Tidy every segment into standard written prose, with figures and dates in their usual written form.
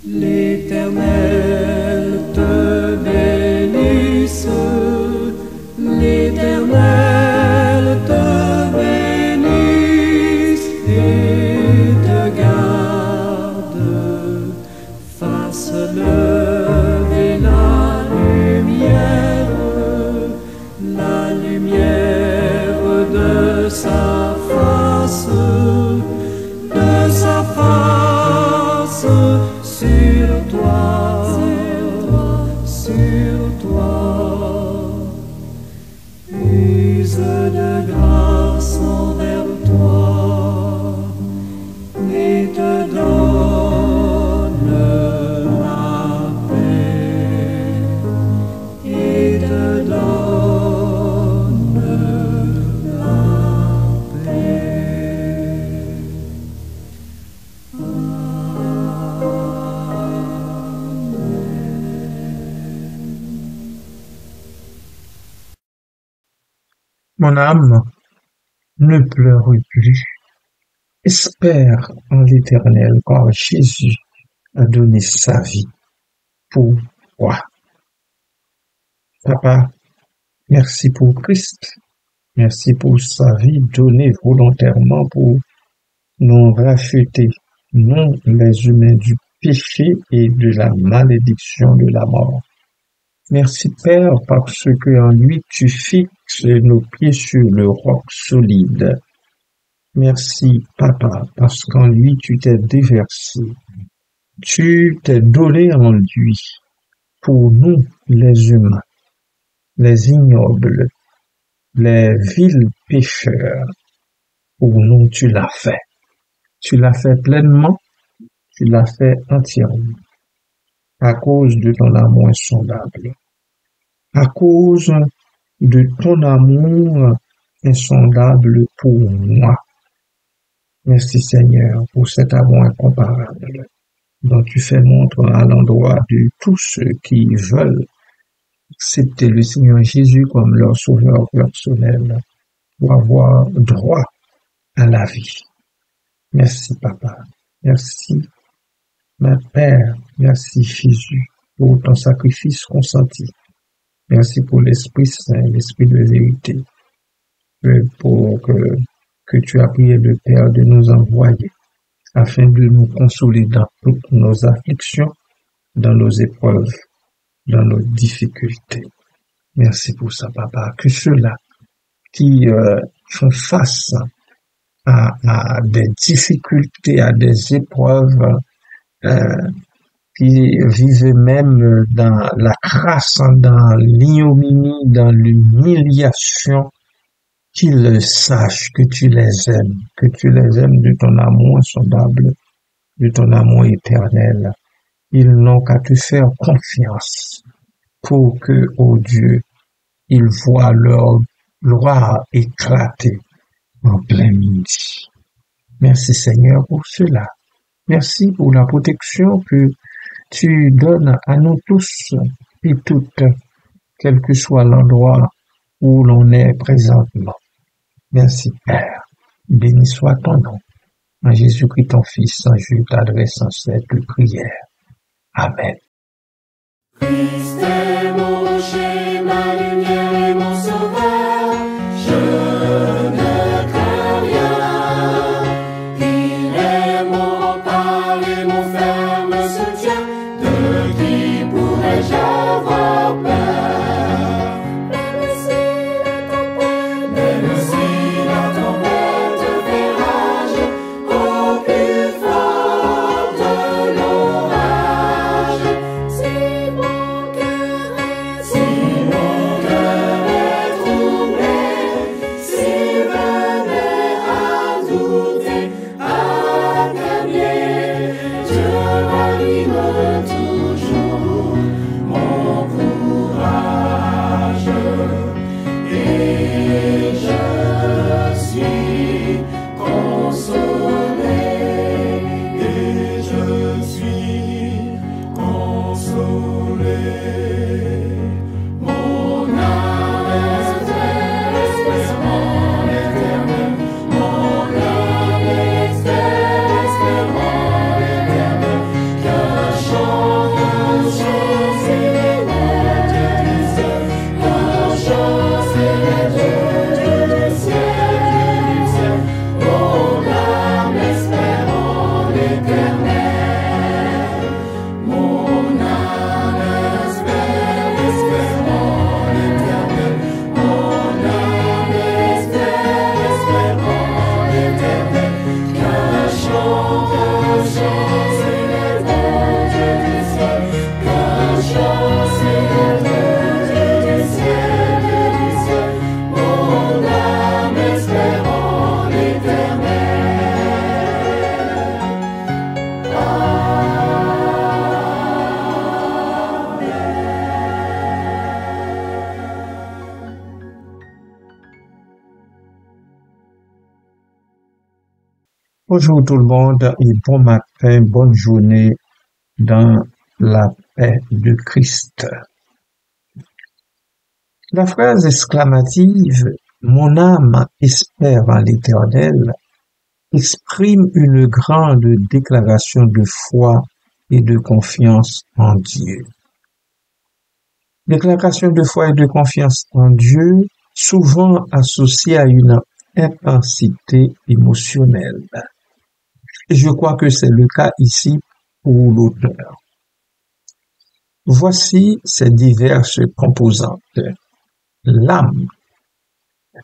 L'Éternel te bénisse, l'Éternel te bénisse et te garde, fasse lever la lumière de sa face sur toi, use de grâce envers toi et te donne la paix, et te donne la paix. Mon âme, ne pleure plus. Espère en l'Éternel, car Jésus a donné sa vie pour toi. Papa, merci pour Christ. Merci pour sa vie donnée volontairement pour nous racheter, nous les humains, du péché et de la malédiction de la mort. Merci Père, parce que en lui tu fixes nos pieds sur le roc solide. Merci Papa, parce qu'en lui tu t'es déversé. Tu t'es donné en lui pour nous les humains, les ignobles, les vils pécheurs. Pour nous tu l'as fait. Tu l'as fait pleinement, tu l'as fait entièrement, à cause de ton amour insondable. À cause de ton amour insondable pour moi. Merci Seigneur pour cet amour incomparable dont tu fais montre à l'endroit de tous ceux qui veulent accepter le Seigneur Jésus comme leur sauveur personnel pour avoir droit à la vie. Merci Papa, merci ma Père, merci Jésus pour ton sacrifice consenti. Merci pour l'Esprit Saint, l'Esprit de vérité, pour que tu as prié le Père de nous envoyer, afin de nous consoler dans toutes nos afflictions, dans nos épreuves, dans nos difficultés. Merci pour ça, Papa. Que ceux-là qui font face à des difficultés, à des épreuves, qui vivent même dans la crasse, dans l'ignominie, dans l'humiliation, qu'ils sachent que tu les aimes de ton amour insondable, de ton amour éternel. Ils n'ont qu'à te faire confiance pour que, ô Dieu, ils voient leur gloire éclater en plein midi. Merci Seigneur pour cela. Merci pour la protection que tu donnes à nous tous et toutes, quel que soit l'endroit où l'on est présentement. Merci Père. Béni soit ton nom. En Jésus-Christ ton Fils, je t'adresse en cette prière. Amen. Christ est mon rocher, ma lumière et mon sauveur, je ne crains rien. Il est mon rempart et mon ferme soutien, de qui pourrais-je avoir peur? Même si la tempête fait rage, au plus fort de l'orage, si mon cœur Bonjour tout le monde et bon matin, bonne journée dans la paix de Christ. La phrase exclamative « Mon âme espère en l'Éternel » exprime une grande déclaration de foi et de confiance en Dieu. Déclaration de foi et de confiance en Dieu, souvent associée à une intensité émotionnelle. Et je crois que c'est le cas ici pour l'auteur. Voici ces diverses composantes. L'âme.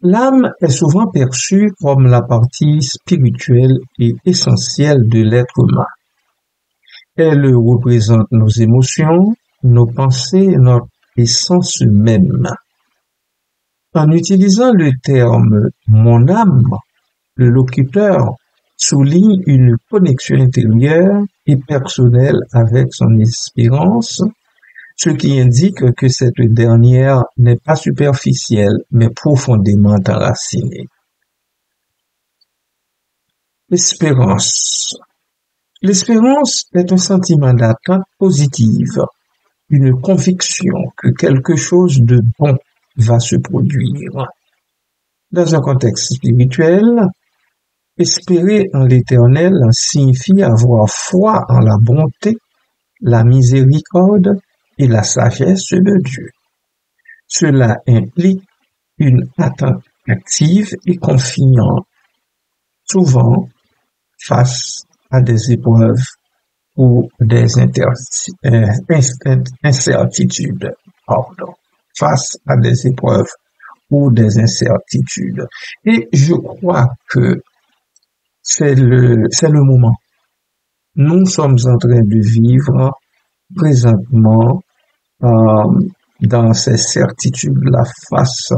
L'âme est souvent perçue comme la partie spirituelle et essentielle de l'être humain. Elle représente nos émotions, nos pensées, notre essence même. En utilisant le terme « mon âme », le locuteur souligne une connexion intérieure et personnelle avec son espérance, ce qui indique que cette dernière n'est pas superficielle, mais profondément enracinée. L'espérance. L'espérance est un sentiment d'attente positive, une conviction que quelque chose de bon va se produire. Dans un contexte spirituel, espérer en l'Éternel signifie avoir foi en la bonté, la miséricorde et la sagesse de Dieu. Cela implique une attente active et confiante, souvent face à des épreuves ou des incertitudes. Face à des épreuves ou des incertitudes. Et je crois que c'est le moment. Nous sommes en train de vivre présentement dans ces certitudes-là face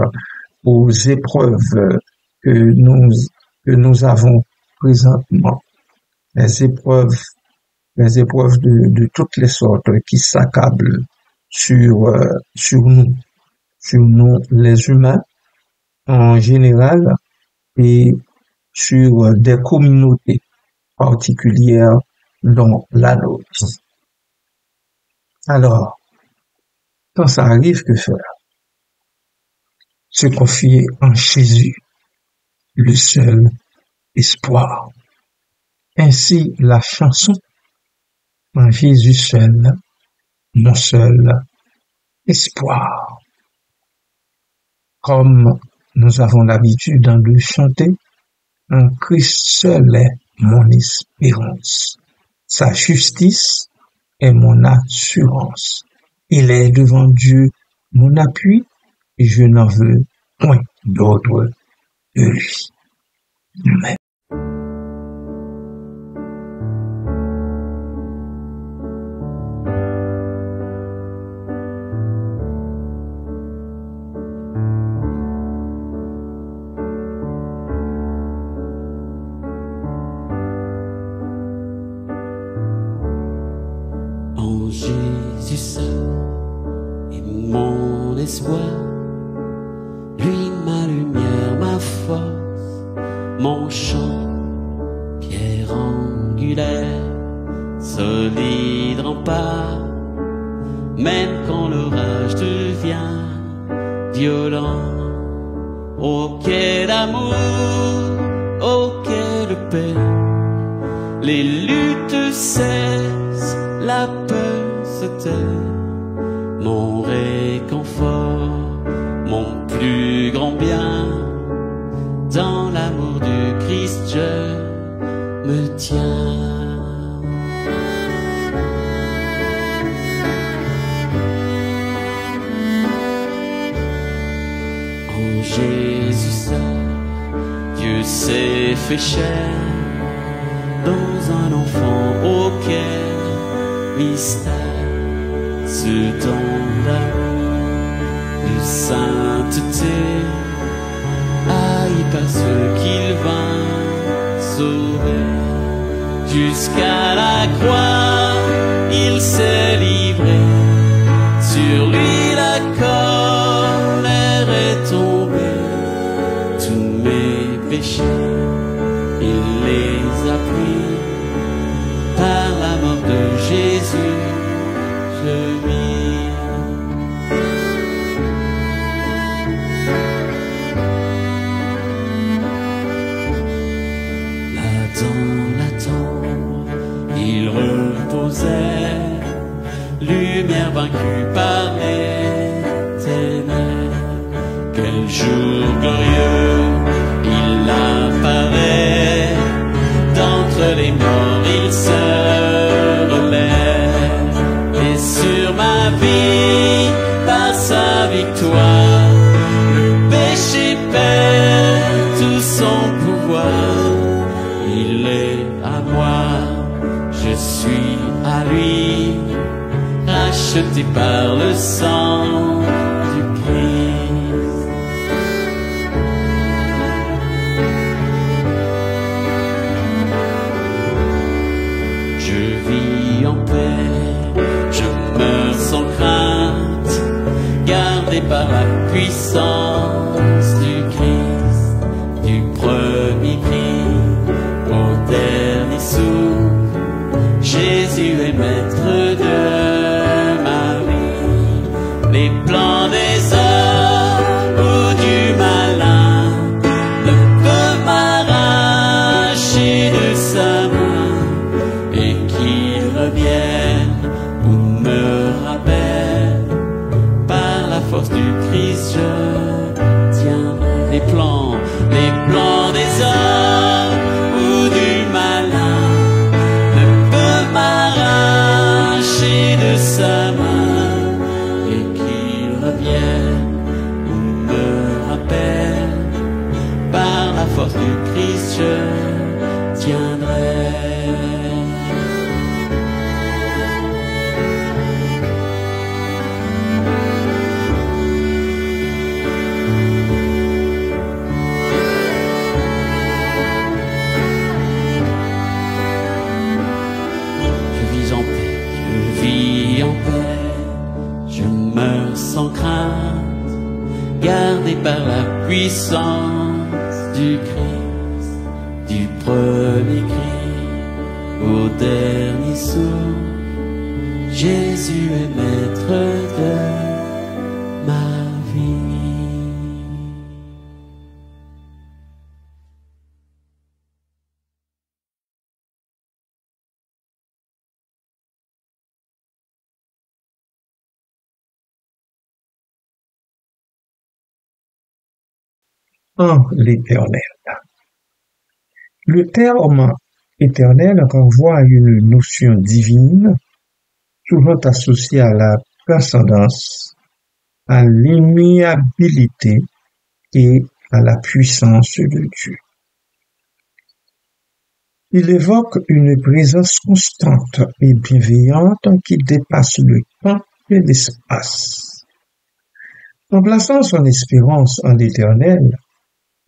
aux épreuves que nous avons présentement. Les épreuves de toutes les sortes qui s'accablent sur nous les humains en général et sur des communautés particulières dont la nôtre. Alors, quand ça arrive, que faire? Se confier en Jésus, le seul espoir. Ainsi, la chanson en Jésus seul, mon seul espoir. Comme nous avons l'habitude de chanter, en Christ seul est mon espérance. Sa justice est mon assurance. Il est devant Dieu mon appui et je n'en veux point d'autre de lui. Amen. En Jésus seul est mon espoir, lui ma lumière, ma force, mon champ, pierre angulaire, solide rempart, même quand l'orage devient violent. Oh quel amour, oh quelle paix, les luttes cessent, la peur se tait, mon réconfort, mon plus grand bien, dans l'amour du Christ je me tiens. En Jésus seul, Dieu s'est fait chair, dans un enfant auquel mystère, ce don d'amour, de sainteté, haï par ceux qu'il vint sauver. Jusqu'à la croix, il s'est livré, sur lui la colère est tombée, tous mes péchés, il les a lumière vaincue par les ténèbres. Quel jour glorieux, il apparaît, d'entre les morts il se relève, et sur ma vie, par sa victoire, le péché perd tout son pouvoir. Il est à moi, je suis à lui, racheté par le sang du Christ. Je vis en paix, je meurs sans crainte, gardé par la puissance du Christ, du premier cri au dernier souffle. Jésus est maître de ma vie. Les plans des hommes ou du malin ne peuvent m'arracher de sa main, et qu'il revienne ou me rappelle, par la force du Christ je tiens. Les plans des hommes ou du malin de sa main, et qu'il revienne ou me rappelle, par la force du Christ je tiendrai. Sans crainte, gardé par la puissance du Christ, du premier cri au dernier souffle. Jésus est maître de ma vie. En l'Éternel. Le terme éternel renvoie à une notion divine, souvent associée à la transcendance, à l'immuabilité et à la puissance de Dieu. Il évoque une présence constante et bienveillante qui dépasse le temps et l'espace. En plaçant son espérance en l'Éternel,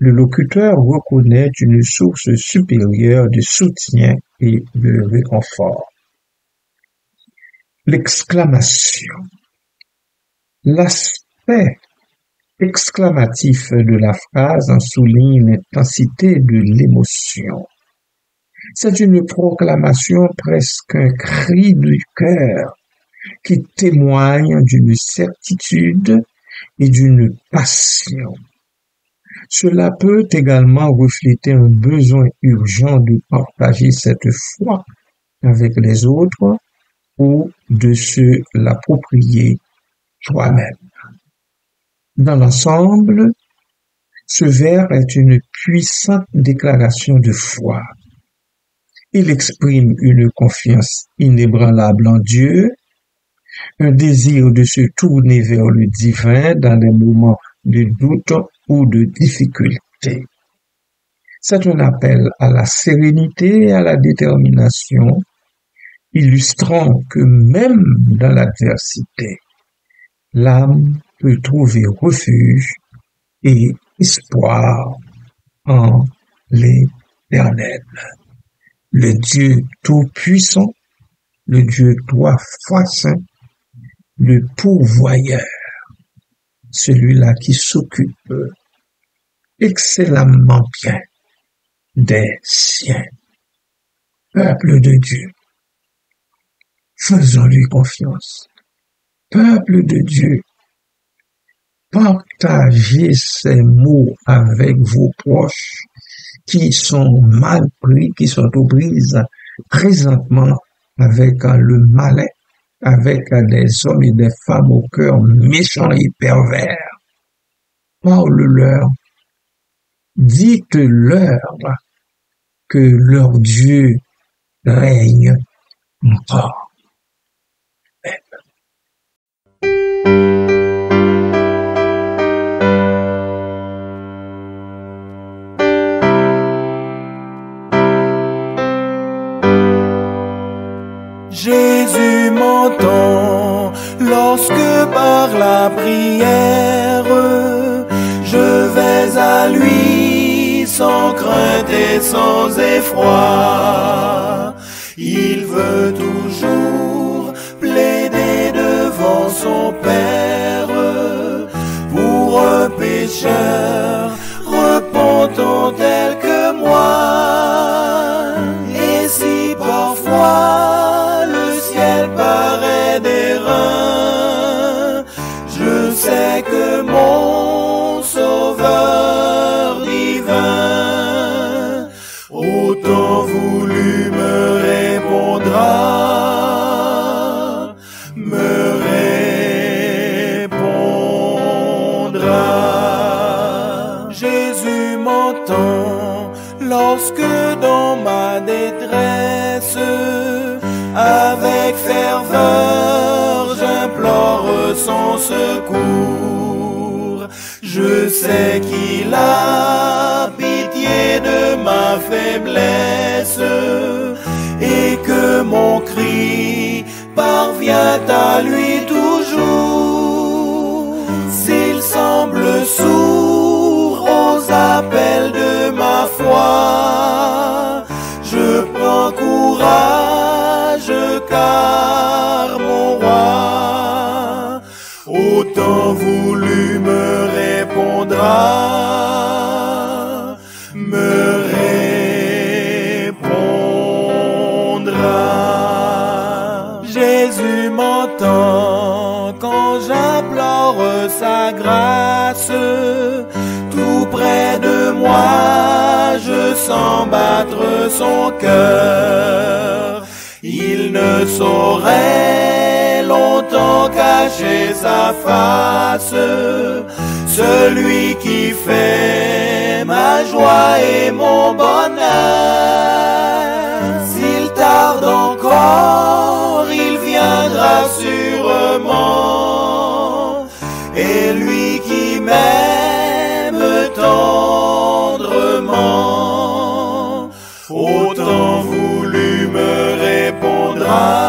le locuteur reconnaît une source supérieure de soutien et de réconfort. L'exclamation. L'aspect exclamatif de la phrase en souligne l'intensité de l'émotion. C'est une proclamation, presque un cri du cœur, qui témoigne d'une certitude et d'une passion. Cela peut également refléter un besoin urgent de partager cette foi avec les autres ou de se l'approprier soi-même. Dans l'ensemble, ce vers est une puissante déclaration de foi. Il exprime une confiance inébranlable en Dieu, un désir de se tourner vers le divin dans les moments de doute ou de difficulté. C'est un appel à la sérénité et à la détermination, illustrant que même dans l'adversité, l'âme peut trouver refuge et espoir en l'Éternel. Le Dieu tout-puissant, le Dieu trois fois saint, le pourvoyeur, celui-là qui s'occupe excellemment bien des siens. Peuple de Dieu, faisons-lui confiance. Peuple de Dieu, partagez ces mots avec vos proches qui sont mal pris, qui sont aux prises présentement avec le malin avec des hommes et des femmes au cœur méchant et pervers. Parle-leur, dites-leur que leur Dieu règne encore. Jésus m'entend lorsque par la prière je vais à lui sans crainte et sans effroi. Il veut toujours plaider devant son Père pour un pécheur repentant tel que moi. Et si parfois le ciel paraît d'airain, je sais que mon Sauveur divin au temps voulu me répondra, Jésus m'entend lorsque dans ma détresse avec ferveur j'implore son secours. Je sais qu'il a pitié de ma faiblesse et que mon cri parvient à lui toujours. S'il semble sourd aux appels de ma foi, je prends courage car mon roi au temps voulu me répondra, Jésus m'entend quand j'implore sa grâce. Tout près de moi, je sens battre son cœur. Il ne saurait longtemps cacher sa face, celui qui fait ma joie et mon bonheur. S'il tarde encore, il viendra sûrement, et lui qui m'aime tendrement, au temps voulu me répondra.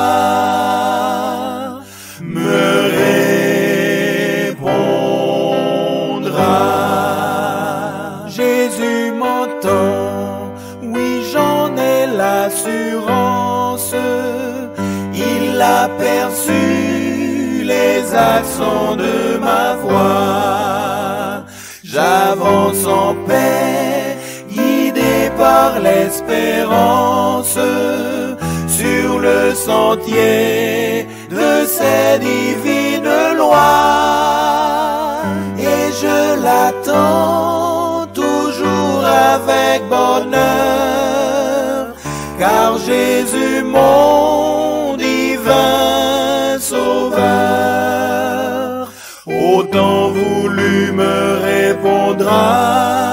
Jésus m'entend, oui j'en ai l'assurance, il a perçu les accents de ma voix. J'avance en paix, guidé par l'espérance, sur le sentier de ses divines lois. Et je l'attends toujours avec bonheur, car Jésus mon divin Sauveur, au temps voulu me répondra.